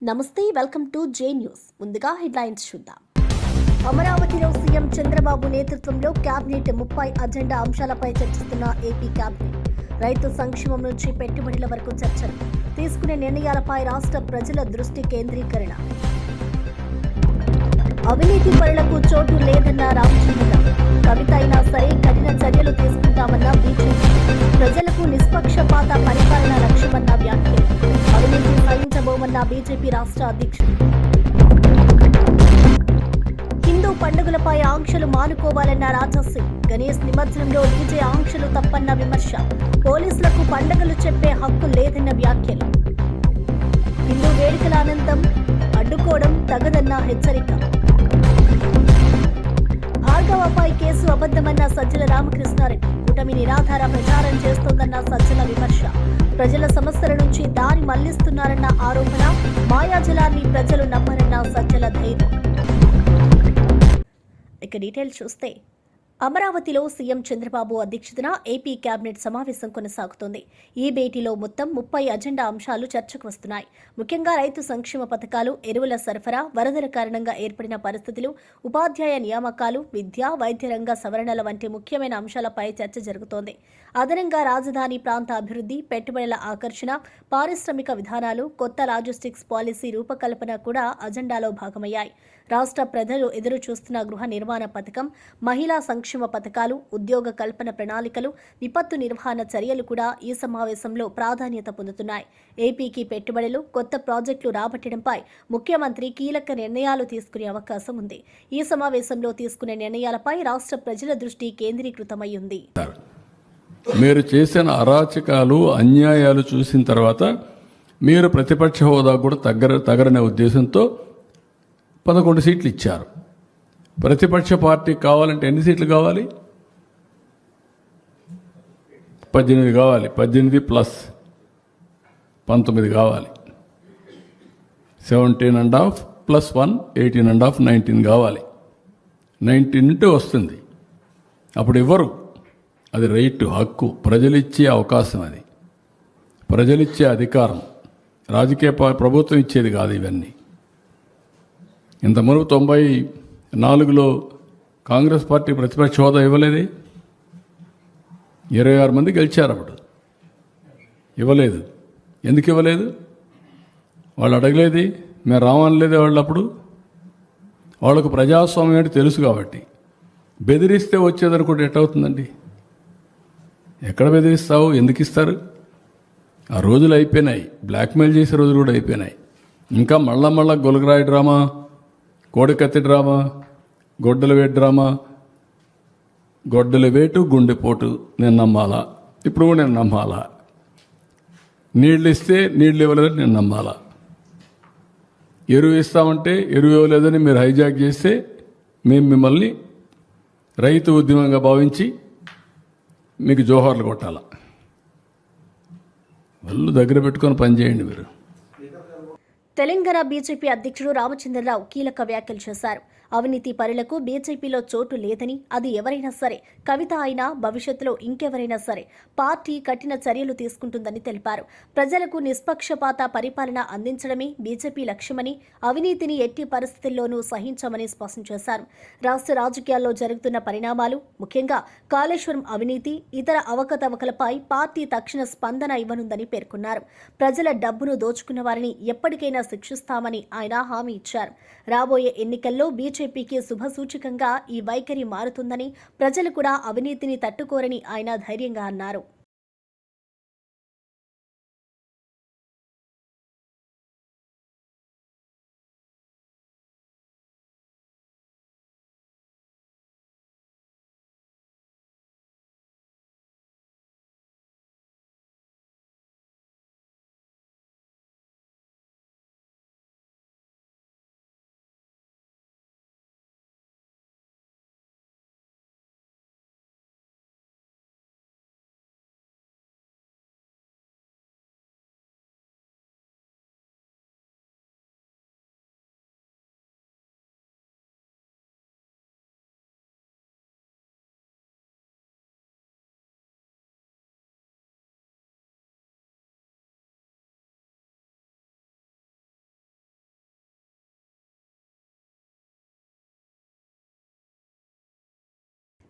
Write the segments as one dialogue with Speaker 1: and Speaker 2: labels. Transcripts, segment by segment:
Speaker 1: నమస్తే, welcome to J news. ముందుగా headlines చూద్దాం. అమరావతిలో సీఎం చంద్రబాబు నేతృత్వంలో కేబినెట్ 30 అజెండా అంశాలపై చర్చిస్తున్న ఏపీ కేబినెట్. రైతు సంక్షేమం నుంచి పెట్టుబడుల వరకు చర్చలు. తీసుకునే నిర్ణయాలపై రాష్ట్ర ప్రజల దృష్టి కేంద్రీకరణ. అవినీతి పరులకు చోటు లేదన్న రామచంద్రరావు. కవిత అయినా సరే కఠిన చర్యలు తీసుకుంటామన్న బీజేపీ. ప్రజలకు నిష్పక్షపాత పరిపాలన లక్ష్యమన్న వ్యాఖ్యలు. అవినీతి సహించబోమన్న బీజేపీ రాష్ట్ర అధ్యక్షుడు. హిందూ పండుగలపై ఆంక్షలు మానుకోవాలన్న రాజాసింగ్. గణేష్ నిమజ్జనంలో డీజే ఆంక్షలు తప్పన్న విమర్శ. పోలీసులకు పండుగలు చెప్పే హక్కు లేదన్న వ్యాఖ్యలు. హిందూ వేడుకల ఆనందం అడ్డుకోవడం తగదన్న హెచ్చరిక. భార్గవపై కేసు అబద్ధమన్న సజ్జల రామకృష్ణారెడ్డి. కూటమి నిరాధార ప్రచారం చేస్తోందన్న సజ్జల విమర్శ. ప్రజల సమస్యల నుంచి దారి మళ్లిస్తున్నారన్న ఆరోపణ. మాయాజలాన్ని ప్రజలు నమ్మరన్న సజ్జల ధైర్యం. ఇక డీటెయిల్స్ చూస్తే, అమరావతిలో సీఎం చంద్రబాబు అధ్యక్షతన ఏపీ కేబినెట్ సమావేశం కొనసాగుతోంది. ఈ భేటీలో మొత్తం 30 అజెండా అంశాలు చర్చకు వస్తున్నాయి. ముఖ్యంగా రైతు సంక్షేమ పథకాలు, ఎరువుల సరఫరా, వరదల కారణంగా ఏర్పడిన పరిస్థితులు, ఉపాధ్యాయ నియామకాలు, విద్య, వైద్య రంగ సవరణల వంటి ముఖ్యమైన అంశాలపై చర్చ జరుగుతోంది. అదనంగా రాజధాని ప్రాంత అభివృద్ధి, పెట్టుబడుల ఆకర్షణ, పారిశ్రామిక విధానాలు, కొత్త లాజిస్టిక్స్ పాలసీ రూపకల్పన కూడా అజెండాలో భాగమయ్యాయి. రాష్ట్ర ప్రజలు ఎదురు చూస్తున్న గృహ నిర్మాణ పథకం, మహిళా సంక్షేమ పథకాలు, ఉద్యోగ కల్పన ప్రణాళికలు, విపత్తు నిర్వహణ చర్యలు కూడా ఈ సమావేశంలో ప్రాధాన్యత పొందుతున్నాయి. ఏపీకి పెట్టుబడులు, కొత్త ప్రాజెక్టులు రాబట్టడంపై ముఖ్యమంత్రి కీలక నిర్ణయాలు తీసుకునే అవకాశం ఉంది. ఈ సమావేశంలో తీసుకునే నిర్ణయాలపై రాష్ట్ర ప్రజల దృష్టి కేంద్రీకృతమై ఉంది.
Speaker 2: మీరు చేసిన అరాచకాలు, అన్యాయాలు చూసిన తర్వాత మీరు ప్రతిపక్ష హోదా కూడా తగరనే ఉద్దేశంతో 11 సీట్లు ఇచ్చారు. ప్రతిపక్ష పార్టీ కావాలంటే ఎన్ని సీట్లు కావాలి? 18 కావాలి. 18 ప్లస్ 19 కావాలి. 17.5 ప్లస్ 1 18.5 19 కావాలి. 19 ఉంటే వస్తుంది. అప్పుడు ఇవ్వరు. అది రైట్, హక్కు, ప్రజలిచ్చే అవకాశం, అది ప్రజలిచ్చే అధికారం. రాజకీయ ప్రభుత్వం ఇచ్చేది కాదు ఇవన్నీ. ఇంతకుముందు 94లో కాంగ్రెస్ పార్టీ ప్రతిపక్ష హోదా ఇవ్వలేదే. 26 మంది గెలిచారు. అప్పుడు ఇవ్వలేదు. ఎందుకు ఇవ్వలేదు? వాళ్ళు అడగలేది, మేము రావనలేదే. వాళ్ళు అప్పుడు వాళ్ళకు ప్రజాస్వామ్యం ఏంటి తెలుసు కాబట్టి. బెదిరిస్తే వచ్చేదనుకుంటే ఎట్టవుతుందండి? ఎక్కడ బెదిరిస్తావు? ఎందుకు ఇస్తారు? ఆ రోజులు అయిపోయినాయి. బ్లాక్మెయిల్ చేసే రోజులు కూడా అయిపోయినాయి. ఇంకా మళ్ళా గొలగరాయి డ్రామా, కోడికత్తి డ్రామా, గొడ్డల వేటు డ్రామా. గొడ్డల వేటు, గుండెపోటు నేను నమ్మాలా? ఇప్పుడు కూడా నేను నమ్మాలా? నీళ్ళు ఇస్తే నీళ్ళు ఇవ్వలేదని నేను నమ్మాలా? ఎరువు ఇస్తామంటే ఎరువు ఇవ్వలేదని మీరు హైజాక్ చేస్తే మేము మిమ్మల్ని రైతు ఉద్యమంగా భావించి మీకు జోహార్లు కొట్టాలా? వాళ్ళు దగ్గర పెట్టుకొని పనిచేయండి మీరు.
Speaker 1: తెలంగాణ బీజేపీ అధ్యక్షుడు రామచంద్రరావు కీలక వ్యాఖ్యలు చేశారు. అవినీతి పరులకు బీజేపీలో చోటు లేదని, అది ఎవరైనా సరే, కవిత అయినా భవిష్యత్తులో ఇంకెవరైనా సరే, పార్టీ కఠిన చర్యలు తీసుకుంటుందని తెలిపారు. ప్రజలకు నిష్పక్షపాత పరిపాలన అందించడమే బీజేపీ లక్ష్యమని, అవినీతిని ఎట్టి పరిస్థితుల్లోనూ సహించమని స్పష్టం చేశారు. రాష్ట్ర రాజకీయాల్లో జరుగుతున్న పరిణామాలు, ముఖ్యంగా కాళేశ్వరం అవినీతి, ఇతర అవకతవకలపై పార్టీ తక్షణ స్పందన ఇవ్వనుందని పేర్కొన్నారు. ప్రజల డబ్బును దోచుకున్న వారిని ఎప్పటికైనా శిక్షిస్తామని ఆయన హామీ ఇచ్చారు. రాబోయే ఎన్నికల్లో బీజేపీకి శుభసూచకంగా ఈ వైఖరి మారుతుందని, ప్రజలు కూడా అవినీతిని తట్టుకోరని ఆయన ధైర్యంగా అన్నారు.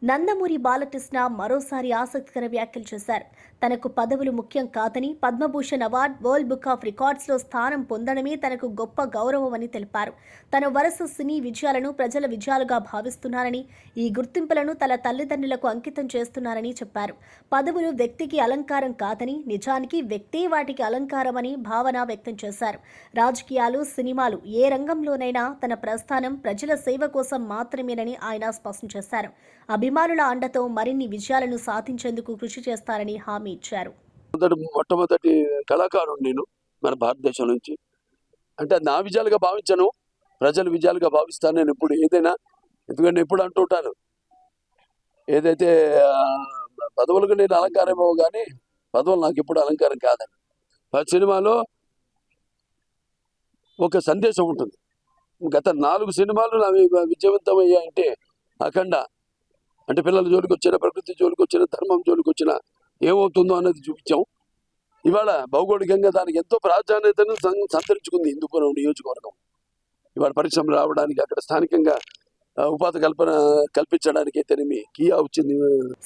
Speaker 1: నందమూరి బాలకృష్ణ మరోసారి ఆసక్తికర వ్యాఖ్యలు చేశారు. తనకు పదవులు ముఖ్యం కాదని, Padma Bhushan award, world book of రికార్డ్స్లో స్థానం పొందడమే తనకు గొప్ప గౌరవమని తెలిపారు. తన వరుస సినీ విజయాలను ప్రజల విజయాలుగా భావిస్తున్నారని, ఈ గుర్తింపులను తన తల్లిదండ్రులకు అంకితం చేస్తున్నారని చెప్పారు. పదవులు వ్యక్తికి అలంకారం కాదని, నిజానికి వ్యక్తే వాటికి అలంకారమని భావన వ్యక్తం చేశారు. రాజకీయాలు, సినిమాలు ఏ రంగంలోనైనా తన ప్రస్థానం ప్రజల సేవ కోసం మాత్రమేనని ఆయన స్పష్టం చేశారు. అభిమానుల అండతో మరిన్ని విజయాలను సాధించేందుకు కృషి చేస్తారని హామీ ఇచ్చారు.
Speaker 3: మొట్టమొదటి కళాకారుడు నేను మన భారతదేశం నుంచి. అంటే నా విజయాలుగా భావించను, ప్రజల విజయాలుగా భావిస్తాను నేను ఇప్పుడు ఏదైనా. ఎందుకంటే ఎప్పుడు అంటుంటాను, ఏదైతే పదవులకు నేను అలంకారమో కానీ పదవులు నాకు ఎప్పుడు అలంకారం కాదని. ప్రతి సినిమాలో ఒక సందేశం ఉంటుంది. గత 4 సినిమాలు నావి విజయవంతమయ్యాయంటే అఖండ అంటే పిల్లల జోలికి వచ్చిన, ప్రకృతి జోలికి వచ్చిన, ధర్మం జోలికి వచ్చిన ఏమవుతుందో అనేది చూపించాం. ఇవాళ భౌగోళికంగా దానికి ఎంతో ప్రాధాన్యతను సంతరించుకుంది హిందూపురం నియోజకవర్గం. ఇవాళ పరిశ్రమలు రావడానికి, అక్కడ స్థానికంగా ఉపాధి కల్పించడానికి అయితేనేమి కియా వచ్చింది.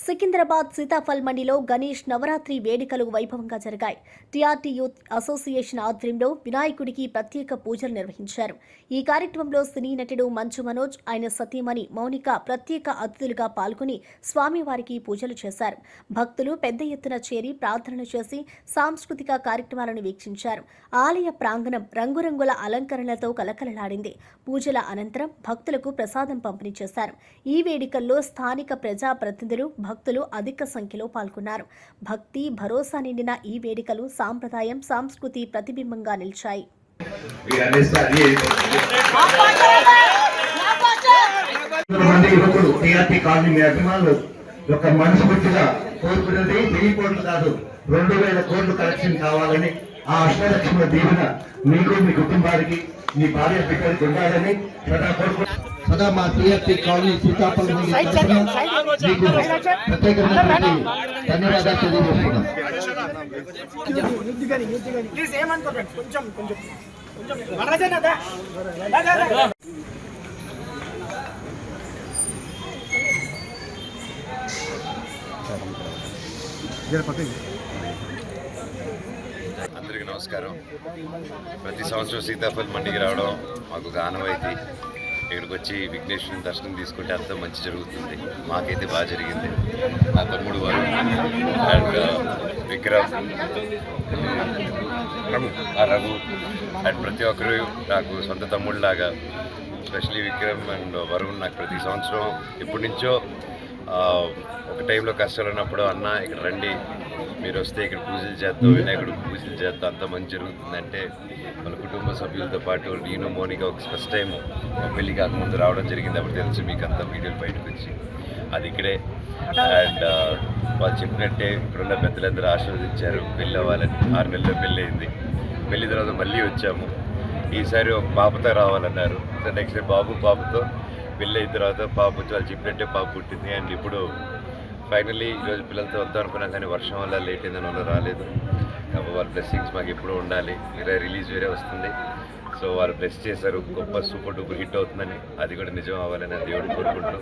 Speaker 1: సికింద్రాబాద్ సీతాఫల్ మండిలో గణేష్ నవరాత్రి వేడుకలు వైభవంగా జరిగాయి. టీఆర్టీ యూత్ అసోసియేషన్ ఆధ్వర్యంలో వినాయకుడికి ప్రత్యేక పూజలు నిర్వహించారు. ఈ కార్యక్రమంలో సినీ నటుడు మంచు మనోజ్, ఆయన సతీమణి మౌనిక ప్రత్యేక అతిథులుగా పాల్గొని స్వామివారికి పూజలు చేశారు. భక్తులు పెద్ద ఎత్తున చేరి ప్రార్థనలు చేసి సాంస్కృతిక కార్యక్రమాలను వీక్షించారు. ఆలయ ప్రాంగణం రంగురంగుల అలంకరణలతో కలకలలాడింది. పూజల అనంతరం భక్తులకు ప్రసాదం పంపిణీ చేశారు. ఈ వేడుకల్లో స్థానిక ప్రజాప్రతినిధులు, భక్తులు అధిక సంఖ్యలో పాల్గొన్నారు. భక్తి, భరోసా నిండిన ఈ వేడుకలు సాంప్రదాయం, సంస్కృతి ప్రతిబింబంగా నిలిచాయి.
Speaker 4: ఒక మనస్ఫూర్తిగా కోరుకున్నది 1000 కోట్లు కాదు, 2000 కోట్లు కలెక్షన్ కావాలని, ఆ అష్టలక్ష్మి దీవెన మీకు, మీ కుటుంబానికి, మీ భార్య బిడ్డలకు ఉండాలని సదా మా టీఆర్టీ కాలనీ సీతాఫల్ మండి మీకు ప్రత్యేకమైనటువంటి ధన్యవాదాలు తెలియజేస్తున్నాం.
Speaker 5: అందరికీ నమస్కారం. ప్రతి సంవత్సరం సీతాఫల్ మండికి రావడం మాకు ఒక ఆనవాయితీ. ఇక్కడికి వచ్చి విఘ్నేశ్వరుని దర్శనం తీసుకుంటే అంతా మంచి జరుగుతుంది. మాకైతే బాగా జరిగింది. నా తమ్ముడు వారు అండ్ విక్రమ్, రఘు అండ్ ప్రతి ఒక్కరు నాకు సొంత తమ్ముళ్ళలాగా, ఎస్పెషలీ విక్రమ్ అండ్ వరుణ్ నాకు ప్రతి సంవత్సరం ఎప్పటి నుంచో ఒక టైంలో కష్టాలు ఉన్నప్పుడు అన్న ఇక్కడ రండి, మీరు వస్తే ఇక్కడ పూజలు చేద్దాం, వినాయకుడు పూజలు చేద్దాం, అంతా మంచి జరుగుతుందంటే వాళ్ళ కుటుంబ సభ్యులతో పాటు నేను, మోనిక ఒక ఫస్ట్ టైం మా పెళ్లి కాకముందు రావడం జరిగింది. అప్పుడు తెలుసు మీకు అంతా వీడియోలు బయటకు వచ్చి అది ఇక్కడే. అండ్ వాళ్ళు చెప్పినట్టే ఇప్పుడున్న పెద్దలందరూ ఆశీర్వదించారు పెళ్ళి అవ్వాలని. 6 నెలల్లో పెళ్ళి అయింది. పెళ్లి తర్వాత మళ్ళీ వచ్చాము. ఈసారి ఒక పాపతో రావాలన్నారు. నెక్స్ట్ డే పాపతో పెళ్ళి అయిన తర్వాత పాప వాళ్ళు చెప్పినట్టే పాప పుట్టింది. అండ్ ఇప్పుడు ఫైనల్లీ ఈరోజు పిల్లలతో వద్దాం అనుకున్నాం, కానీ వర్షం వల్ల లేట్ అయిందని వాళ్ళు రాలేదు. కాబట్టి వాళ్ళ బ్లెస్సింగ్స్ మాకు ఎప్పుడూ ఉండాలి. వేరే రిలీజ్ వేరే వస్తుంది, సో వాళ్ళు బ్లెస్ చేశారు, గొప్ప సూపర్ డూపర్ హిట్ అవుతుందని. అది కూడా నిజం అవ్వాలని దేవుడు కోరుకుంటూ,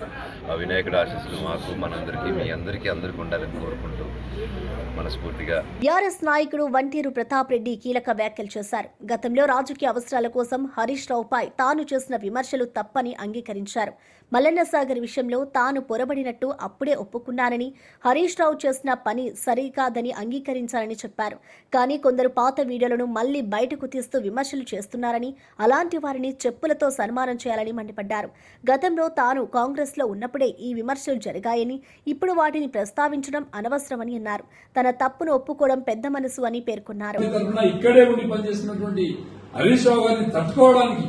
Speaker 5: ఆ వినాయకుడు ఆశీస్సులు మాకు, మనందరికీ, మీ అందరికీ ఉండాలని కోరుకుంటూ మనస్ఫూర్తిగా.
Speaker 1: టీఆర్ఎస్ నాయకుడు వంటేరు ప్రతాప్ రెడ్డి కీలక వ్యాఖ్యలు చేశారు. గతంలో రాజకీయ అవసరాల కోసం హరీష్ రావుపై తాను చేసిన విమర్శలు తప్పని అంగీకరించారు. మల్లన్న సాగర్ విషయంలో తాను పొరబడినట్టు అప్పుడే ఒప్పుకున్నానని, హరీష్ రావు చేసిన పని సరికాదని అంగీకరించాలని చెప్పారు. కానీ కొందరు పాత వీడియోలను మళ్లీ బయటకు తీస్తూ విమర్శలు చేస్తున్నారని, అలాంటి వారిని చెప్పులతో సన్మానం చేయాలని మండిపడ్డారు. గతంలో తాను కాంగ్రెస్లో ఉన్నప్పుడే ఈ విమర్శలు జరిగాయని, ఇప్పుడు వాటిని ప్రస్తావించడం అనవసరమని అన్నారు. తన తప్పును ఒప్పుకోవడం పెద్ద మనసు అని పేర్కొన్నారు.
Speaker 2: ఇక్కడే ఉండి పనిచేస్తున్నటువంటి హరీష్ రావు గారిని తట్టుకోవడానికి,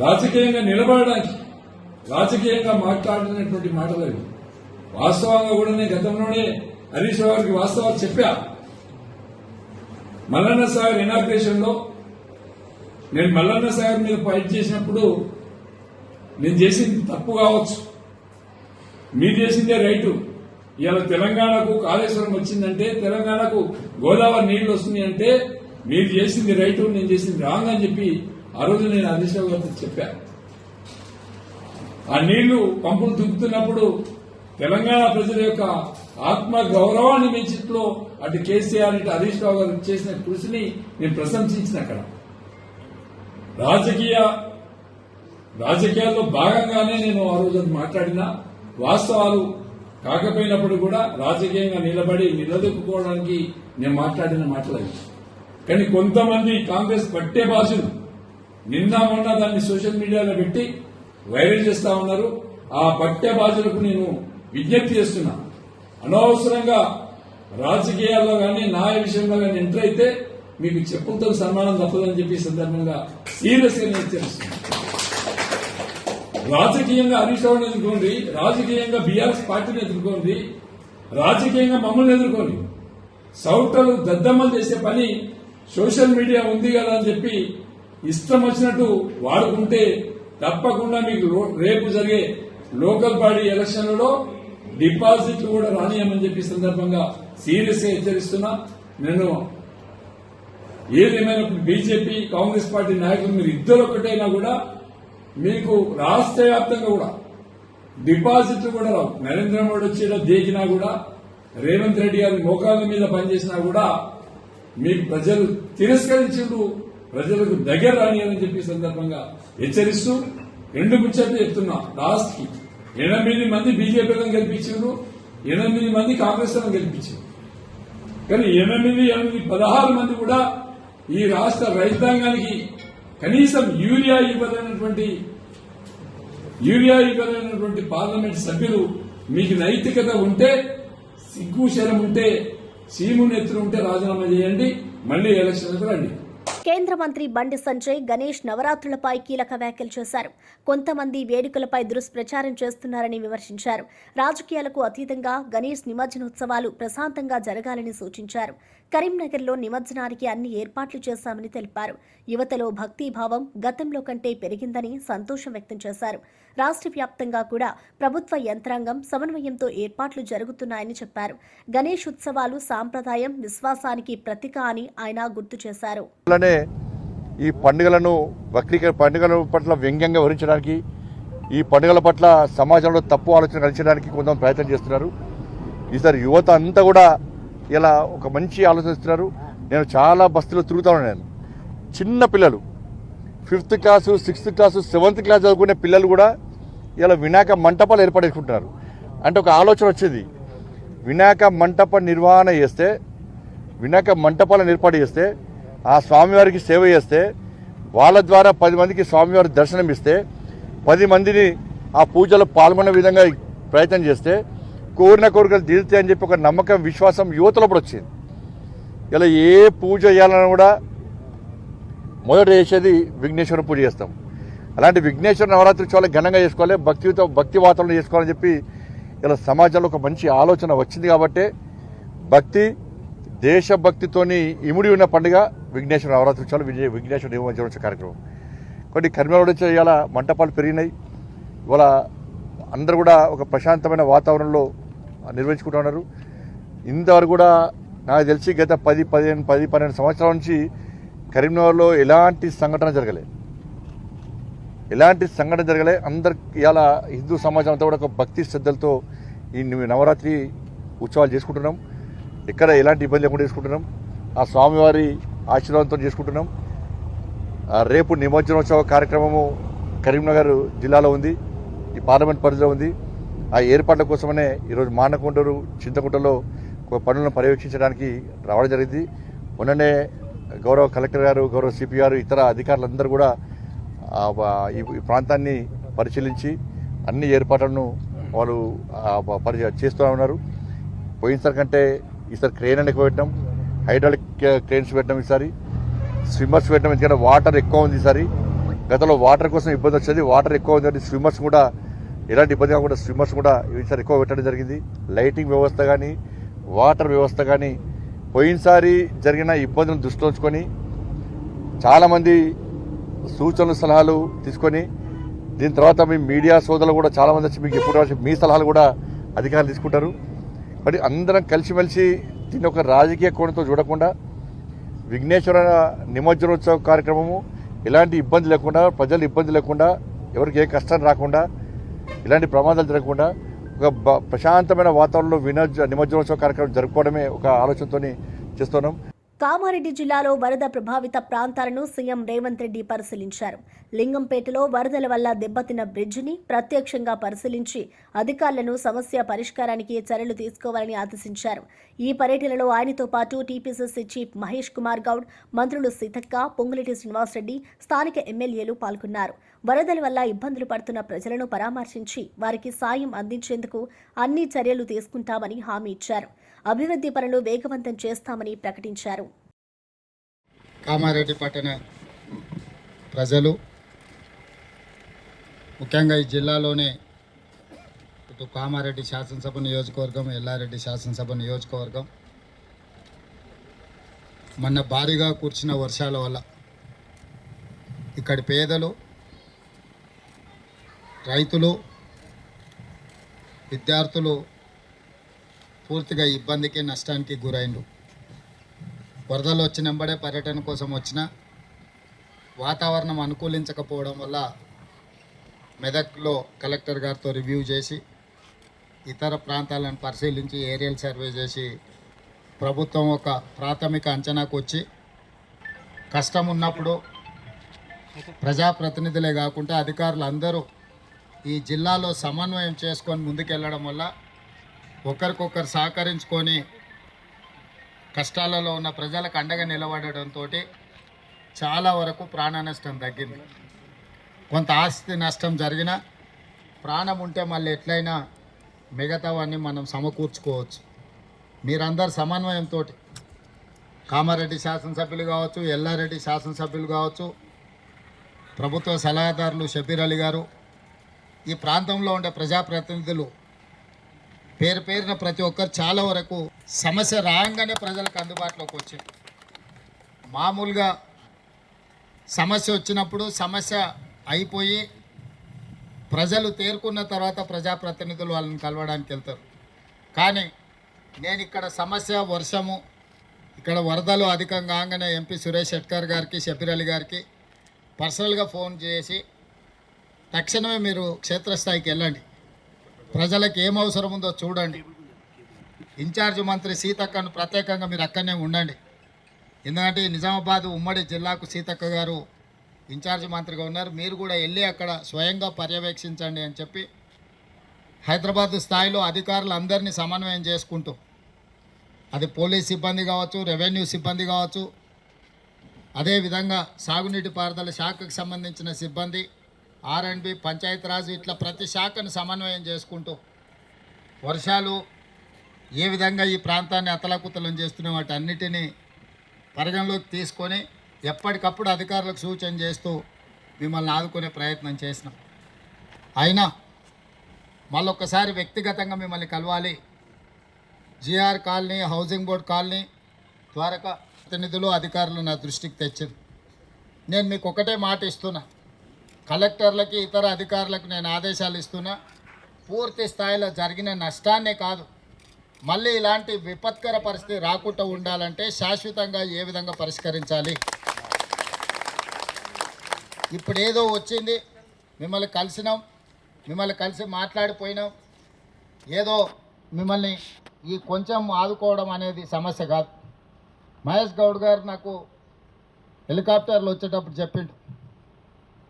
Speaker 2: రాజకీయంగా నిలబడడానికి, రాజకీయంగా మాట్లాడినటువంటి మాటలు వాస్తవంగా కూడా నేను గతంలోనే హరీష్ రావు గారికి వాస్తవాలు చెప్పా. మల్లన్న సాగర్ ఇనాగ్రేషన్ లో నేను మల్లన్న సాగర్ మీద ఫైట్ చేసినప్పుడు నేను చేసింది తప్పు కావచ్చు, మీరు చేసిందే రైటు. ఇవాళ తెలంగాణకు కాళేశ్వరం వచ్చిందంటే, తెలంగాణకు గోదావరి నీళ్లు వస్తున్నాయి అంటే మీరు చేసింది రైటు, నేను చేసింది రాంగ్ అని చెప్పి ఆ రోజు నేను హరీష్ రావు గారితో చెప్పా.
Speaker 6: ఆ నీళ్లు పంపులు దుక్కుతున్నప్పుడు తెలంగాణ ప్రజల యొక్క ఆత్మ గౌరవాన్ని పెంచిట్లో అటు కేసీఆర్ ఇటు హరీష్ రావు గారు చేసిన కృషిని నేను ప్రశంసించిన అక్కడ రాజకీయాల్లో భాగంగానే నేను ఆ రోజు మాట్లాడిన వాస్తవాలు కాకపోయినప్పుడు కూడా రాజకీయంగా నిలదొక్కుకోవడానికి నేను మాట్లాడిన మాటలు. కానీ కొంతమంది కాంగ్రెస్ పట్టే భాషలు నిన్న మొన్న దాన్ని సోషల్ మీడియాలో పెట్టి వైరల్ చేస్తా ఉన్నారు. ఆ పట్టే భాషలకు నేను విజ్ఞప్తి చేస్తున్నా, అనవసరంగా రాజకీయాల్లో కానీ న్యాయ విషయంలో కానీ ఎంటర్ అయితే మీకు చెప్పులతో సన్మానం తప్పదని చెప్పి సందర్భంగా సీరియస్ గా నేను హెచ్చరిస్తున్నాను. రాజకీయంగా హరీష్ రావుని ఎదుర్కోండి, రాజకీయంగా బీఆర్ఎస్ పార్టీని ఎదుర్కోండి, రాజకీయంగా మమ్మల్ని ఎదుర్కోండి. సౌటలు దద్దమ్మలు చేసే పని సోషల్ మీడియా ఉంది కదా అని చెప్పి ఇష్టం వచ్చినట్టు వాడుకుంటే తప్పకుండా మీకు రేపు జరిగే లోకల్ బాడీ ఎలక్షన్లలో డిపాజిట్లు కూడా రానియమని చెప్పి సందర్భంగా సీరియస్ గా హెచ్చరిస్తున్నా. నేను ఏదేమైనప్పుడు బీజేపీ కాంగ్రెస్ పార్టీ నాయకులు మీరు ఇద్దరు ఒక్కటైనా కూడా మీకు రాష్ట్ర వ్యాప్తంగా కూడా డిపాజిట్లు కూడా రావు. నరేంద్ర మోడీ వచ్చేలా దేకినా కూడా, రేవంత్ రెడ్డి గారి మోకాళ్ళ మీద పనిచేసినా కూడా మీకు ప్రజలు తిరస్కరించుడు, ప్రజలకు దగ్గర రానియని చెప్పి సందర్భంగా హెచ్చరిస్తూ 2 ముచ్చట్లు చెప్తున్నా. లాస్ట్ కి 8 మంది బీజేపీలను గెలిపించారు, 8 మంది కాంగ్రెస్ లను గెలిపించారు. కానీ 16 మంది కూడా ఈ రాష్ట్ర రైతాంగానికి కనీసం యూరియా ఇవ్వలేనటువంటి పార్లమెంట్ సభ్యులు. మీకు నైతికత ఉంటే, సిగ్గు శరం ఉంటే, సీముని ఎత్తులు ఉంటే రాజీనామా చేయండి, మళ్లీ ఎలక్షన్లకు రండి.
Speaker 1: కేంద్ర మంత్రి బండి సంజయ్ గణేష్ నవరాత్రులపై కీలక వ్యాఖ్యలు చేశారు. కొంతమంది వేడుకలపై దుష్ప్రచారం చేస్తున్నారని విమర్శించారు. రాజకీయాలకు అతీతంగా గణేష్ నిమజ్జనోత్సవాలు ప్రశాంతంగా జరగాలని సూచించారు. కరీంనగర్లో నిమజ్జనానికి అన్ని ఏర్పాట్లు చేశామని తెలిపారు. యువతలో భక్తిభావం గతంలో కంటే పెరిగిందని సంతోషం వ్యక్తం చేశారు. రాష్ట్ర వ్యాప్తంగా కూడా ప్రభుత్వ యంత్రాంగం సమన్వయంతో ఏర్పాట్లు జరుగుతున్నాయని చెప్పారు. గణేష్ ఉత్సవాలు సాంప్రదాయం, విశ్వాసానికి ప్రతీక అని ఆయన గుర్తు చేశారు.
Speaker 7: ఈ పండుగలను పండుగల పట్ల వ్యంగ్యంగా వివరించడానికి, ఈ పండుగల పట్ల సమాజంలో తప్పు ఆలోచన కలిగించడానికి కొంత ప్రయత్నం చేస్తున్నారు. ఈసారి యువత అంతా కూడా ఇలా ఒక మంచి ఆలోచిస్తున్నారు. నేను చాలా బస్తీలో తిరుగుతా ఉన్నాను. చిన్న పిల్లలు 5th class, 6th class, 7th class చదువుకునే పిల్లలు కూడా ఇలా వినాయక మంటపాలు ఏర్పడేసుకుంటున్నారు. అంటే ఒక ఆలోచన వచ్చేది, వినాయక మంటప నిర్వహణ చేస్తే, వినాయక మంటపాలను ఏర్పాటు చేస్తే, ఆ స్వామివారికి సేవ చేస్తే, వాళ్ళ ద్వారా 10 మందికి స్వామివారి దర్శనం ఇస్తే, 10 మందిని ఆ పూజలో పాల్గొనే విధంగా ప్రయత్నం చేస్తే కోరిన కోరికలు తీరుతాయి అని చెప్పి ఒక నమ్మకం, విశ్వాసం యువతలో వచ్చింది. ఇలా ఏ పూజ చేయాలన్నా కూడా మొదట చేసేది విఘ్నేశ్వర పూజ చేస్తాం. అలాంటి విఘ్నేశ్వర నవరాత్రి చాలా ఘనంగా చేసుకోవాలి, భక్తి వాతావరణం చేసుకోవాలని చెప్పి ఇలా సమాజంలో ఒక మంచి ఆలోచన వచ్చింది. కాబట్టి దేశభక్తితోని ఇముడి ఉన్న పండుగ విఘ్నేశ్వర నవరాత్రి ఉత్సవాలు, విఘ్నేశ్వర నిమజ్జనోత్సవ కార్యక్రమం. కొన్ని కర్మలో ఇవాళ మంటపాలు పెరిగినాయి. ఇవాళ అందరూ కూడా ఒక ప్రశాంతమైన వాతావరణంలో నిర్వహించుకుంటూ ఉన్నారు. ఇంతవరకు కూడా నాకు తెలిసి గత 10-12 సంవత్సరాల నుంచి కరీంనగర్లో ఎలాంటి సంఘటన జరగలే. అందరు ఇవాళ హిందూ సమాజం అంతా కూడా ఒక భక్తి శ్రద్ధలతో ఈ నవరాత్రి ఉత్సవాలు చేసుకుంటున్నాం. ఎక్కడ ఎలాంటి ఇబ్బంది లేకుండా చేసుకుంటున్నాం. ఆ స్వామివారి ఆశీర్వాదంతో చేసుకుంటున్నాం. రేపు నిమజ్జనోత్సవ కార్యక్రమము కరీంనగర్ జిల్లాలో ఉంది, ఈ పార్లమెంట్ పరిధిలో ఉంది. ఆ ఏర్పాట్ల కోసమనే ఈరోజు మానకొండూరు, చింతకుంటలో పనులను పర్యవేక్షించడానికి రావడం జరిగింది. మొన్ననే గౌరవ కలెక్టర్ గారు, గౌరవ సిపి గారు, ఇతర అధికారులందరూ కూడా ఈ ప్రాంతాన్ని పరిశీలించి అన్ని ఏర్పాట్లను వాళ్ళు చేస్తూ ఉన్నారు. పోయినసారి కంటే ఈసారి క్రేన్ అని ఎక్కువ పెట్టడం, హైడ్రాలిక్ క్రేన్స్ పెట్టడం, ఈసారి స్విమ్మర్స్ పెట్టడం. ఎందుకంటే వాటర్ ఎక్కువ ఉంది ఈసారి. గతంలో వాటర్ కోసం ఇబ్బంది వచ్చేది, వాటర్ ఎక్కువ ఉంది. స్విమ్మర్స్ కూడా ఎలాంటి ఇబ్బంది కాకుండా స్విమ్మర్స్ కూడా ఈసారి ఎక్కువ పెట్టడం జరిగింది. లైటింగ్ వ్యవస్థ కానీ, వాటర్ వ్యవస్థ కానీ పోయినసారి జరిగిన ఇబ్బందులను దృష్టిలో ఉంచుకొని చాలామంది సూచనలు, సలహాలు తీసుకొని, దీని తర్వాత మీ మీడియా సోదరులు కూడా చాలామంది వచ్చి మీకు ఎప్పుడు మీ సలహాలు కూడా అధికారులు తీసుకుంటారు. మరి అందరం కలిసిమెలిసి దీన్ని ఒక రాజకీయ కోణంతో చూడకుండా విఘ్నేశ్వర నిమజ్జనోత్సవ కార్యక్రమము ఎలాంటి ఇబ్బంది లేకుండా, ప్రజలు ఇబ్బంది లేకుండా, ఎవరికి ఏ కష్టం రాకుండా ఇలాంటి ప్రమాదాలు జరగకుండా ఒక ప్రశాంతమైన వాతావరణంలో నిమజ్జనోత్సవ కార్యక్రమం జరుపుకోవడమే ఒక ఆలోచనతో చేస్తున్నాం.
Speaker 1: కామారెడ్డి జిల్లాలో వరద ప్రభావిత ప్రాంతాలను సీఎం రేవంత్ రెడ్డి పరిశీలించారు. లింగంపేటలో వరదల వల్ల దెబ్బతిన్న బ్రిడ్జిని ప్రత్యక్షంగా పరిశీలించి అధికారులను సమస్య పరిష్కారానికి చర్యలు తీసుకోవాలని ఆదేశించారు. ఈ పర్యటనలో ఆయనతో పాటు టీపీసీసీ చీఫ్ మహేష్ కుమార్ గౌడ్, మంత్రులు సీతక్క, పొంగులేటి శ్రీనివాసరెడ్డి, స్థానిక ఎమ్మెల్యేలు పాల్గొన్నారు. వరదల వల్ల ఇబ్బందులు పడుతున్న ప్రజలను పరామర్శించి వారికి సాయం అందించేందుకు అన్ని చర్యలు తీసుకుంటామని హామీ ఇచ్చారు. అభివృద్ధి పనులు వేగవంతం చేస్తామని ప్రకటించారు.
Speaker 8: కామారెడ్డి పట్టణ ప్రజలు, ముఖ్యంగా ఈ జిల్లాలోనే ఇటు కామారెడ్డి శాసనసభ నియోజకవర్గం, ఎల్లారెడ్డి శాసనసభ నియోజకవర్గం మొన్న భారీగా కురిసిన వర్షాల వల్ల ఇక్కడి పేదలు, రైతులు, విద్యార్థులు పూర్తిగా ఇబ్బందికి, నష్టానికి గురైండు. వరదలు వచ్చినంబడే పర్యటన కోసం వచ్చిన వాతావరణం అనుకూలించకపోవడం వల్ల మెదక్లో కలెక్టర్ గారితో రివ్యూ చేసి ఇతర ప్రాంతాలను పరిశీలించి ఏరియల్ సర్వే చేసి ప్రభుత్వం ఒక ప్రాథమిక అంచనాకు వచ్చి కష్టం ఉన్నప్పుడు ప్రజాప్రతినిధులే కాకుండా అధికారులు అందరూ ఈ జిల్లాలో సమన్వయం చేసుకొని ముందుకెళ్ళడం వల్ల ఒకరికొకరు సహకరించుకొని కష్టాలలో ఉన్న ప్రజలకు అండగా నిలబడడంతో చాలా వరకు ప్రాణ నష్టం తగ్గింది. కొంత ఆస్తి నష్టం జరిగినా ప్రాణం ఉంటే మళ్ళీ ఎట్లయినా మిగతావన్నీ మనం సమకూర్చుకోవచ్చు. మీరందరు సమన్వయంతో కామారెడ్డి శాసనసభ్యులు కావచ్చు, ఎల్లారెడ్డి శాసనసభ్యులు కావచ్చు, ప్రభుత్వ సలహాదారులు షబీర్ అలీ గారు, ఈ ప్రాంతంలో ఉండే ప్రజాప్రతినిధులు పేరు పేరున ప్రతి ఒక్కరు చాలా వరకు సమస్య రాగానే ప్రజలకు అందుబాటులోకి వచ్చాయి. మామూలుగా సమస్య వచ్చినప్పుడు సమస్య అయిపోయి ప్రజలు తేరుకున్న తర్వాత ప్రజాప్రతినిధులు వాళ్ళని కలవడానికి వెళ్తారు. కానీ నేను ఇక్కడ సమస్య వర్షము, ఇక్కడ వరదలు అధికంగా కాగానే ఎంపీ సురేష్ షెట్కర్ గారికి, షబీర్ అలీ గారికి పర్సనల్గా ఫోన్ చేసి తక్షణమే మీరు క్షేత్రస్థాయికి వెళ్ళండి, ప్రజలకు ఏం అవసరం ఉందో చూడండి, ఇన్ఛార్జ్ మంత్రి సీతక్కను ప్రత్యేకంగా మీరు అక్కడనే ఉండండి. ఎందుకంటే నిజామాబాద్ ఉమ్మడి జిల్లాకు సీతక్క గారు ఇన్ఛార్జ్ మంత్రిగా ఉన్నారు, మీరు కూడా వెళ్ళి అక్కడ స్వయంగా పర్యవేక్షించండి అని చెప్పి హైదరాబాద్ స్థాయిలో అధికారులు అందరినీ సమన్వయం చేసుకుంటూ, అది పోలీస్ సిబ్బంది కావచ్చు, రెవెన్యూ సిబ్బంది కావచ్చు, అదేవిధంగా సాగునీటి పారుదల శాఖకు సంబంధించిన సిబ్బంది, R&B, పంచాయతీరాజ్, ఇట్లా ప్రతి శాఖను సమన్వయం చేసుకుంటూ వర్షాలు ఏ విధంగా ఈ ప్రాంతాన్ని అతలాకుతలం చేస్తున్న వాటి అన్నిటినీ పరిగణలోకి తీసుకొని ఎప్పటికప్పుడు అధికారులకు సూచన చేస్తూ మిమ్మల్ని ఆదుకునే ప్రయత్నం చేసినాం. అయినా మళ్ళొక్కసారి వ్యక్తిగతంగా మిమ్మల్ని కలవాలి. GR colony, housing board colony Dwaraka ప్రతినిధులు, అధికారులు నా దృష్టికి తెచ్చింది. నేను మీకు ఒకటే మాట ఇస్తున్నా, కలెక్టర్లకి, ఇతర అధికారులకు నేను ఆదేశాలు ఇస్తున్నా, పూర్తి స్థాయిలో జరిగిన నష్టాన్నే కాదు, మళ్ళీ ఇలాంటి విపత్కర పరిస్థితి రాకుండా ఉండాలంటే శాశ్వతంగా ఏ విధంగా పరిష్కరించాలి. ఇప్పుడు ఏదో వచ్చింది, మిమ్మల్ని కలిసినాం, మిమ్మల్ని కలిసి మాట్లాడిపోయినాం, ఏదో మిమ్మల్ని ఈ కొంచెం ఆదుకోవడం అనేది సమస్య కాదు. మహేష్ గౌడ్ గారు నాకు హెలికాప్టర్లు వచ్చేటప్పుడు చెప్పిండు,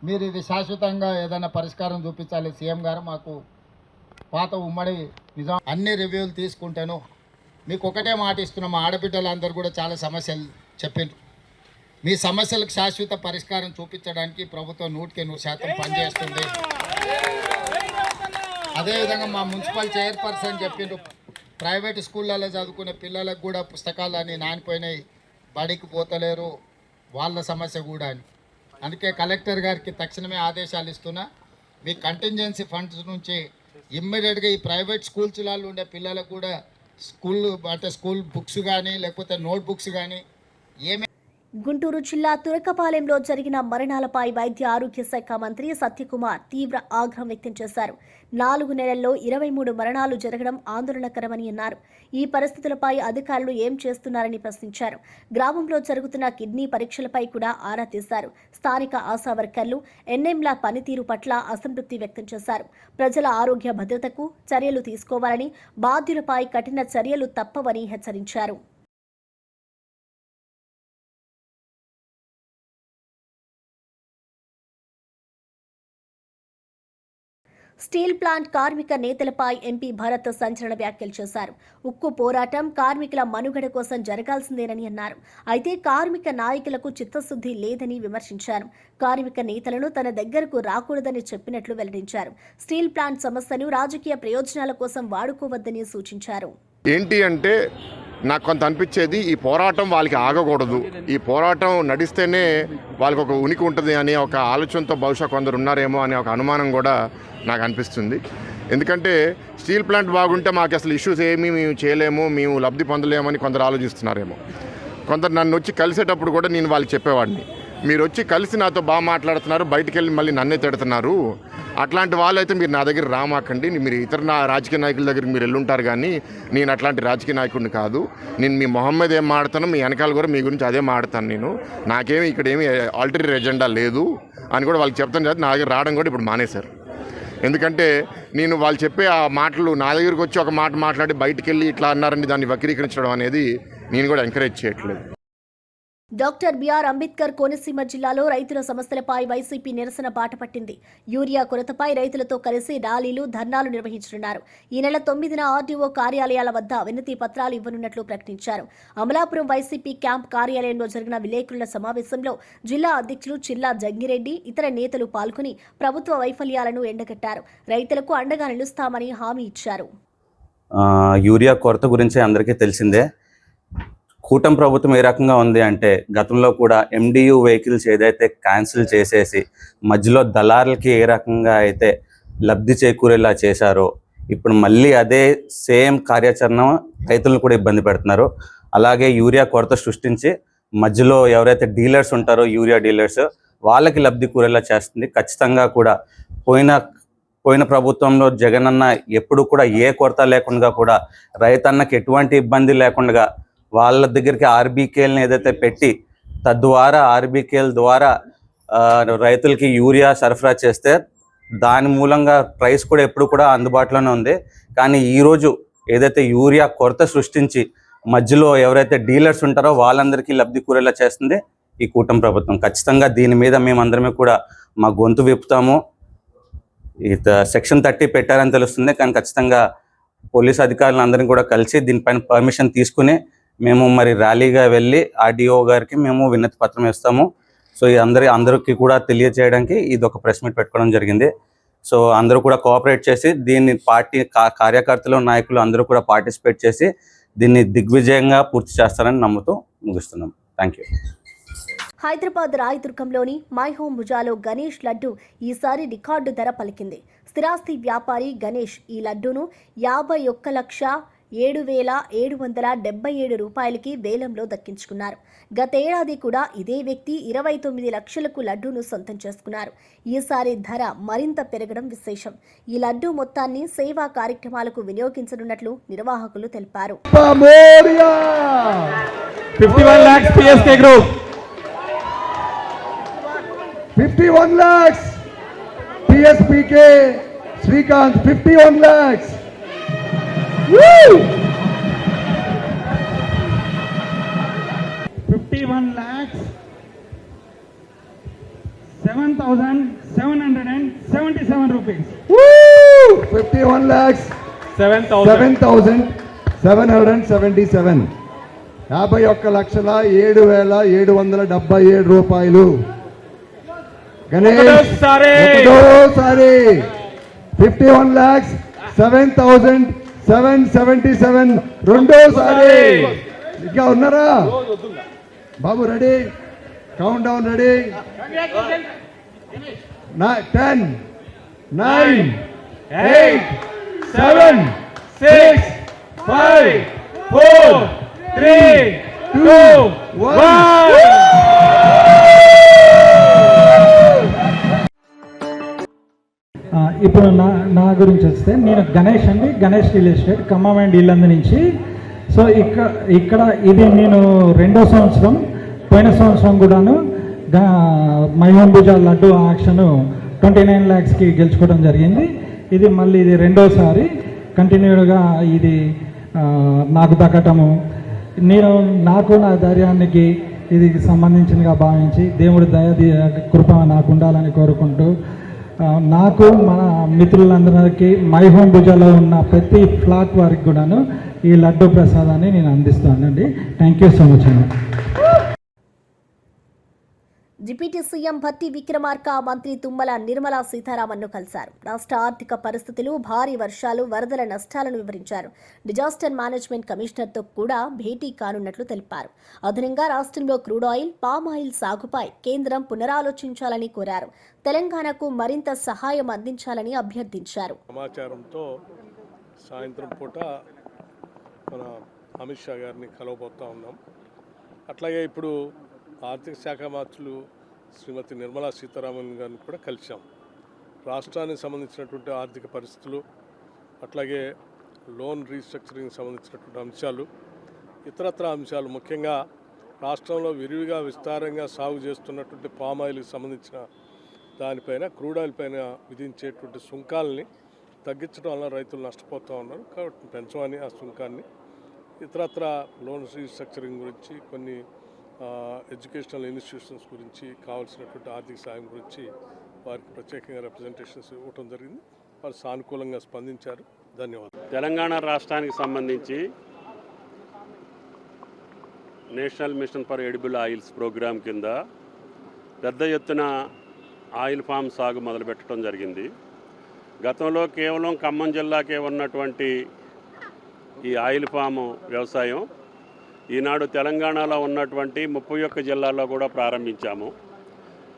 Speaker 8: మీరు ఇది శాశ్వతంగా ఏదైనా పరిష్కారం చూపించాలి సీఎం గారు, మాకు పాత ఉమ్మడి నిజాం అన్ని రివ్యూలు తీసుకుంటాను. మీకు ఒకటే మాట ఇస్తున్నాం, మా ఆడబిడ్డలందరూ కూడా చాలా సమస్యలు చెప్పిండ్రు. మీ సమస్యలకు శాశ్వత పరిష్కారం చూపించడానికి ప్రభుత్వం 100% పనిచేస్తుంది. అదేవిధంగా మా మున్సిపల్ చైర్పర్సన్ చెప్పిండ్రు, ప్రైవేట్ స్కూళ్ళలో చదువుకునే పిల్లలకు కూడా పుస్తకాలని నానిపోయినాయి, బడికి పోతలేరు, వాళ్ళ సమస్య కూడా అని. అందుకే కలెక్టర్ గారికి తక్షణమే ఆదేశాలు ఇస్తున్నా, మీ కంటింజెన్సీ ఫండ్స్ నుంచి ఇమ్మీడియట్గా ఈ ప్రైవేట్ స్కూల్స్లలో ఉండే పిల్లలకు కూడా స్కూల్ బుక్స్ కానీ లేకపోతే నోట్ బుక్స్ కానీ ఏమే
Speaker 1: గుంటూరు జిల్లా తురకపాలెంలో జరిగిన మరణాలపై వైద్య ఆరోగ్య శాఖ మంత్రి సత్యకుమార్ తీవ్ర ఆగ్రహం వ్యక్తం చేశారు. 4 నెలల్లో 23 మరణాలు జరగడం ఆందోళనకరమని అన్నారు. ఈ పరిస్థితులపై అధికారులు ఏం చేస్తున్నారని ప్రశ్నించారు. గ్రామంలో జరుగుతున్న కిడ్నీ పరీక్షలపై కూడా ఆరా తీశారు. స్థానిక ఆశా వర్కర్లు, ఎన్ఎంల పనితీరు పట్ల అసంతృప్తి వ్యక్తం చేశారు. ప్రజల ఆరోగ్య భద్రతకు చర్యలు తీసుకోవాలని, బాధ్యులపై కఠిన చర్యలు తప్పవని హెచ్చరించారు. స్టీల్ ప్లాంట్ కార్మిక నేతలపై ఎంపీ భరత్ సంచలన వ్యాఖ్యలు చేశారు. ఉక్కు పోరాటం కార్మికుల మనుగడ కోసం జరగాల్సిందేనని అన్నారు. అయితే కార్మిక నాయకులకు చిత్తశుద్ధి లేదని విమర్శించారు. కార్మిక నేతలను తన దగ్గరకు రాకూడదని చెప్పినట్లు వెల్లడించారు. స్టీల్ ప్లాంట్ సమస్యను రాజకీయ ప్రయోజనాల కోసం వాడుకోవద్దని సూచించారు.
Speaker 9: ఏంటి అంటే నాకు కొంత అనిపించేది, ఈ పోరాటం వాళ్ళకి ఆగకూడదు, ఈ పోరాటం నడిస్తేనే వాళ్ళకి ఒక ఉనికి ఉంటుంది అనే ఒక ఆలోచనతో బహుశా కొందరు ఉన్నారేమో అనే ఒక అనుమానం కూడా నాకు అనిపిస్తుంది. ఎందుకంటే స్టీల్ ప్లాంట్ బాగుంటే మాకు అసలు ఇష్యూస్ ఏమీ మేము చేయలేము, మేము లబ్ధి పొందలేమని కొందరు ఆలోచిస్తున్నారేమో. కొందరు నన్ను వచ్చి కలిసేటప్పుడు కూడా నేను వాళ్ళకి చెప్పేవాడిని, మీరు వచ్చి కలిసి నాతో బాగా మాట్లాడుతున్నారు, బయటికి వెళ్ళి మళ్ళీ నన్నే తిడుతున్నారు, అట్లాంటి వాళ్ళు అయితే మీరు నా దగ్గర రామాకండి, మీరు ఇతర రాజకీయ నాయకుల దగ్గరికి మీరు వెళ్ళుంటారు, కానీ నేను అట్లాంటి రాజకీయ నాయకుడిని కాదు, నేను మీ మొహం మీద ఏం మాడతాను, మీ వెనకాల కూడా మీ గురించి అదే మాడతాను, నాకేమి ఇక్కడ ఏమి ఆల్టరీర్ ఎజెండా లేదు అని కూడా వాళ్ళకి చెప్తాను. కదా నా దగ్గర రావడం కూడా ఇప్పుడు మానేశారు. ఎందుకంటే నేను వాళ్ళు చెప్పే ఆ మాటలు నా దగ్గరికి వచ్చి ఒక మాట మాట్లాడి బయటికి వెళ్ళి ఇట్లా అన్నారని దాన్ని వక్రీకరించడం అనేది నేను కూడా ఎంకరేజ్ చేయట్లేదు.
Speaker 1: డాక్టర్ బిఆర్ అంబేద్కర్ కోనసీమ జిల్లాలో రైతుల సమస్యలపై వైసీపీ నిరసన బాట పట్టింది. యూరియా కొరతపై రైతులతో కలిసి ర్యాలీలు, ధర్నాలు నిర్వహించనున్నారు. ఈ నెల 9న ఆర్డీఓ కార్యాలయాల వద్ద వినతి పత్రాలు ఇవ్వనున్నట్లు ప్రకటించారు. అమలాపురం వైసీపీ క్యాంప్ కార్యాలయంలో జరిగిన విలేకరుల సమావేశంలో జిల్లా అధ్యక్షులు చిల్లా జంగిరెడ్డి, ఇతర నేతలు పాల్గొని ప్రభుత్వ వైఫల్యాలను ఎండగట్టారు. రైతులకు అండగా నిలుస్తామని హామీ ఇచ్చారు.
Speaker 10: యూరియా కొరత గురించి అందరికీ తెలిసిందే. కూటమి ప్రభుత్వం ఏ రకంగా ఉంది అంటే, గతంలో కూడా MDU వెహికల్స్ ఏదైతే క్యాన్సిల్ చేసేసి మధ్యలో దళారులకి ఏ రకంగా అయితే లబ్ధి చేకూరేలా చేశారో, ఇప్పుడు మళ్ళీ అదే సేమ్ కార్యాచరణ రైతులను కూడా ఇబ్బంది పెడుతున్నారు. అలాగే యూరియా కొరత సృష్టించి మధ్యలో ఎవరైతే డీలర్స్ ఉంటారో, యూరియా డీలర్స్, వాళ్ళకి లబ్ధి కూరేలా చేస్తుంది. ఖచ్చితంగా కూడా పోయిన ప్రభుత్వంలో జగనన్న ఎప్పుడు కూడా ఏ కొరత లేకుండా కూడా రైతన్నకి ఎటువంటి ఇబ్బంది లేకుండా వాళ్ళ దగ్గరికి ఆర్బీకేల్ని ఏదైతే పెట్టి తద్వారా ఆర్బీకేల్ ద్వారా రైతులకి యూరియా సరఫరా చేస్తే దాని మూలంగా ప్రైస్ కూడా ఎప్పుడు కూడా అందుబాటులోనే ఉంది. కానీ ఈరోజు ఏదైతే యూరియా కొరత సృష్టించి మధ్యలో ఎవరైతే డీలర్స్ ఉంటారో వాళ్ళందరికీ లబ్ధి కూరేలా చేస్తుంది ఈ కూటమి ప్రభుత్వం. ఖచ్చితంగా దీని మీద మేమందరమే కూడా మా గొంతు విప్పుతాము. సెక్షన్ 30 పెట్టారని తెలుస్తుంది, కానీ ఖచ్చితంగా పోలీస్ అధికారులందరినీ కూడా కలిసి దీనిపైన పర్మిషన్ తీసుకుని మేము మరి ర్యాలీగా వెళ్ళి ఆర్డీఓ గారికి మేము వినతి పత్రం ఇస్తాము. సో అందరికీ కూడా తెలియజేయడానికి ఇది ఒక ప్రెస్ మీట్ పెట్టుకోవడం జరిగింది. సో అందరూ కూడా కోఆపరేట్ చేసి దీన్ని పార్టీ కార్యకర్తలు, నాయకులు అందరూ కూడా పార్టిసిపేట్ చేసి దీన్ని దిగ్విజయంగా పూర్తి చేస్తారని నమ్ముతూ ముగిస్తున్నాం. Thank you.
Speaker 1: హైదరాబాద్ రాయదుర్గంలోని మై హోమ్ భుజాలో గణేష్ లడ్డు ఈసారి రికార్డు ధర పలికింది. స్థిరాస్తి వ్యాపారి గణేష్ ఈ లడ్డూను 51,07,777 రూపాయలకి వేలంలో దక్కించుకున్నారు. గతేడాది కూడా ఇదే వ్యక్తి 29 లక్షలకు లడ్డూను సొంతం చేసుకున్నారు. ఈసారి ధర మరింత పెరగడం విశేషం. ఈ లడ్డూ మొత్తాన్ని సేవా కార్యక్రమాలకు వినియోగించనున్నట్లు నిర్వాహకులు తెలిపారు.
Speaker 11: 51 lakhs PSK group.
Speaker 4: 51 lakhs PSPK Srikanth 51 lakhs. Woo!
Speaker 11: 51 lakhs 7,777 rupees.
Speaker 4: Woo! 51 lakhs 7,777. 51,07,777 రూపాయలు. గణేష్ ఒకటోసారి 51 lakhs 7,777 రెండోసారి. ఇంకా ఉన్నారా బాబు? Ready, count down ready. 10, 9, 8, 7, 6, 5, 4, 3,
Speaker 11: 2, 1. ఇప్పుడు నా గురించి వస్తే నేను గణేష్ అండి, Ganesh real estate Khammam and Yellandu నుంచి. సో ఇక్కడ ఇది నేను 2వ సంవత్సరం, పోయిన సంవత్సరం కూడాను మైహంబుజా లడ్డు ఆక్షన్ 29 lakhsకి గెలుచుకోవడం జరిగింది. ఇది మళ్ళీ ఇది 2వసారి కంటిన్యూగా ఇది నాకు దక్కటము. నేను నాకు నా ధైర్యానికి ఇది సంబంధించినగా భావించి దేవుడి కృప నాకు ఉండాలని కోరుకుంటూ నాకు మన మిత్రులందరికీ మైహంబుజాలో ఉన్న ప్రతి ఫ్లాట్ వారికి కూడాను ఈ లడ్డు ప్రసాదాన్ని నేను అందిస్తానండి. థ్యాంక్ యూ సో మచ్ అండి.
Speaker 1: డిప్యూటీ సీఎం భట్టి విక్రమార్క మంత్రి తుమ్మల నిర్మలా సీతారామన్ను కలిశారు. రాష్ట్ర ఆర్థిక పరిస్థితులు, భారీ వర్షాలు, వరదల నష్టాలను వివరించారు. డిజాస్టర్ మేనేజ్మెంట్ కమిషనర్తో కూడా భేటీ కానున్నట్లు తెలిపారు. అదనంగా రాష్ట్రంలో క్రూడ్ ఆయిల్, పామ్ ఆయిల్ సాగుపై కేంద్రం పునరాలోచించాలని కోరారు. తెలంగాణకు మరింత సహాయం అందించాలని అభ్యర్థించారు.
Speaker 2: సమాచారంతో సాయంత్రం పూట మన అమిత్ షా గారిని కలవబోతా ఉన్నాం. అట్లాగే ఇప్పుడు ఆర్థిక శాఖ మంత్రులు శ్రీమతి నిర్మలా సీతారామన్ గారిని కూడా కలిశాం. రాష్ట్రానికి సంబంధించినటువంటి ఆర్థిక పరిస్థితులు, అట్లాగే లోన్ రీస్ట్రక్చరింగ్ సంబంధించినటువంటి అంశాలు, ఇతరత్ర అంశాలు, ముఖ్యంగా రాష్ట్రంలో విరివిగా విస్తారంగా సాగు చేస్తున్నటువంటి పామ్ ఆయిల్కి సంబంధించిన దానిపైన, క్రూడ్ ఆయిల్ పైన విధించేటువంటి సుంకాలని తగ్గించడం వల్ల రైతులు నష్టపోతూ ఉన్నారు. కాబట్టి పెంచమని ఆ సుంకాన్ని, ఇతరత్ర లోన్ రీస్ట్రక్చరింగ్ గురించి, కొన్ని ఎడ్యుకేషనల్ ఇన్స్టిట్యూషన్స్ గురించి కావాల్సినటువంటి ఆర్థిక సాయం గురించి వారికి ప్రత్యేకంగా రిప్రజెంటేషన్స్ ఇవ్వటం జరిగింది. వారు సానుకూలంగా స్పందించారు. ధన్యవాదాలు.
Speaker 12: తెలంగాణ రాష్ట్రానికి సంబంధించి national mission for edible oils programme కింద పెద్ద ఎత్తున ఆయిల్ ఫామ్ సాగు మొదలుపెట్టడం జరిగింది. గతంలో కేవలం ఖమ్మం జిల్లాకే ఉన్నటువంటి ఈ ఆయిల్ ఫాము వ్యవసాయం ఈనాడు తెలంగాణలో ఉన్నటువంటి 31 జిల్లాల్లో కూడా ప్రారంభించాము.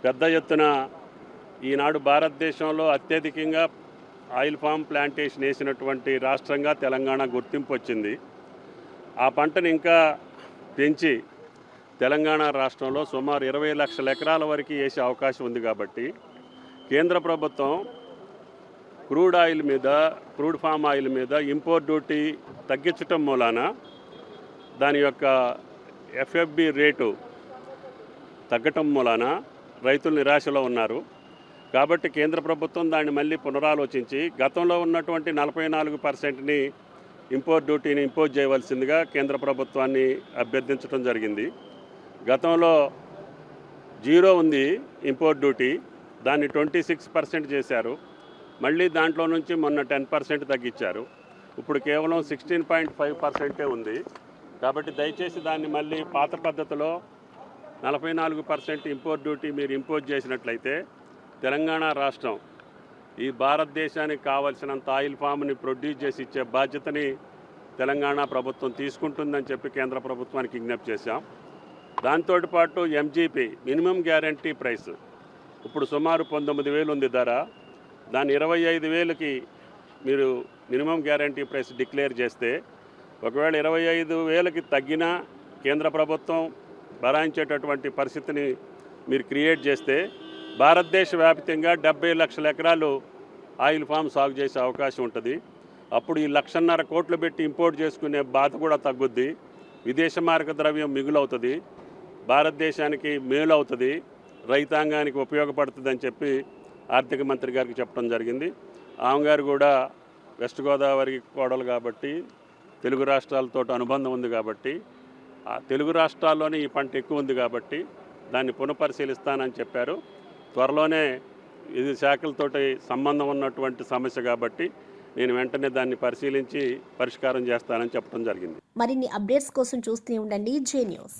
Speaker 12: పెద్ద ఎత్తున ఈనాడు భారతదేశంలో అత్యధికంగా ఆయిల్ ఫామ్ ప్లాంటేషన్ వేసినటువంటి రాష్ట్రంగా తెలంగాణ గుర్తింపు వచ్చింది. ఆ పంటను ఇంకా పెంచి తెలంగాణ రాష్ట్రంలో సుమారు 20 లక్షల ఎకరాల వరకు వేసే అవకాశం ఉంది. కాబట్టి కేంద్ర ప్రభుత్వం క్రూడ్ ఫామ్ ఆయిల్ మీద ఇంపోర్ట్ డ్యూటీ తగ్గించటం మూలాన దాని యొక్క ఎఫ్ఎఫ్బి రేటు తగ్గటం మూలాన రైతులు నిరాశలో ఉన్నారు. కాబట్టి కేంద్ర ప్రభుత్వం దాన్ని మళ్ళీ పునరాలోచించి గతంలో ఉన్నటువంటి 44%ని ఇంపోర్ట్ డ్యూటీని ఇంపోజ్ చేయవలసిందిగా కేంద్ర ప్రభుత్వాన్ని అభ్యర్థించడం జరిగింది. గతంలో 0 ఉంది ఇంపోర్ట్ డ్యూటీ, దాన్ని 26% చేశారు. మళ్ళీ దాంట్లో నుంచి మొన్న 10% తగ్గించారు. ఇప్పుడు కేవలం 16.5% ఉంది. కాబట్టి దయచేసి దాన్ని మళ్ళీ పాత పద్ధతిలో 44% ఇంపోర్ట్ డ్యూటీ మీరు ఇంపోజ్ చేసినట్లయితే తెలంగాణ రాష్ట్రం ఈ భారతదేశానికి కావాల్సినంత ఆయిల్ ఫామ్ని ప్రొడ్యూస్ చేసి ఇచ్చే బాధ్యతని తెలంగాణ ప్రభుత్వం తీసుకుంటుందని చెప్పి కేంద్ర ప్రభుత్వానికి విజ్ఞప్తి చేశాం. దాంతోపాటు ఎంజీపీ మినిమం గ్యారంటీ ప్రైస్ ఇప్పుడు సుమారు 19,000 ఉంది ధర. దాన్ని 25,000కి మీరు మినిమం గ్యారంటీ ప్రైస్ డిక్లేర్ చేస్తే, ఒకవేళ 25,000కి తగ్గినా కేంద్ర ప్రభుత్వం భరాయించేటటువంటి పరిస్థితిని మీరు క్రియేట్ చేస్తే భారతదేశ వ్యాప్తంగా 70 లక్షల ఎకరాలు ఆయిల్ ఫామ్ సాగు చేసే అవకాశం ఉంటుంది. అప్పుడు ఈ 1,50,000 కోట్లు పెట్టి ఇంపోర్ట్ చేసుకునే బాధ కూడా తగ్గుద్ది. విదేశ మారక ద్రవ్యం మిగులవుతుంది, భారతదేశానికి మేలు అవుతుంది, రైతాంగానికి ఉపయోగపడుతుంది అని చెప్పి ఆర్థిక మంత్రి గారికి చెప్పడం జరిగింది. ఆమె గారు కూడా వెస్ట్ గోదావరి కోడలు కాబట్టి, తెలుగు రాష్ట్రాలతో అనుబంధం ఉంది కాబట్టి, ఆ తెలుగు రాష్ట్రాల్లోనే ఈ పంట ఎక్కువ ఉంది కాబట్టి దాన్ని పునఃపరిశీలిస్తానని చెప్పారు. త్వరలోనే ఇది శాఖలతోటి సంబంధం ఉన్నటువంటి సమస్య కాబట్టి నేను వెంటనే దాన్ని పరిశీలించి పరిష్కారం చేస్తానని చెప్పడం జరిగింది.
Speaker 1: మరిన్ని అప్డేట్స్ కోసం చూస్తూనే ఉండండి జే న్యూస్.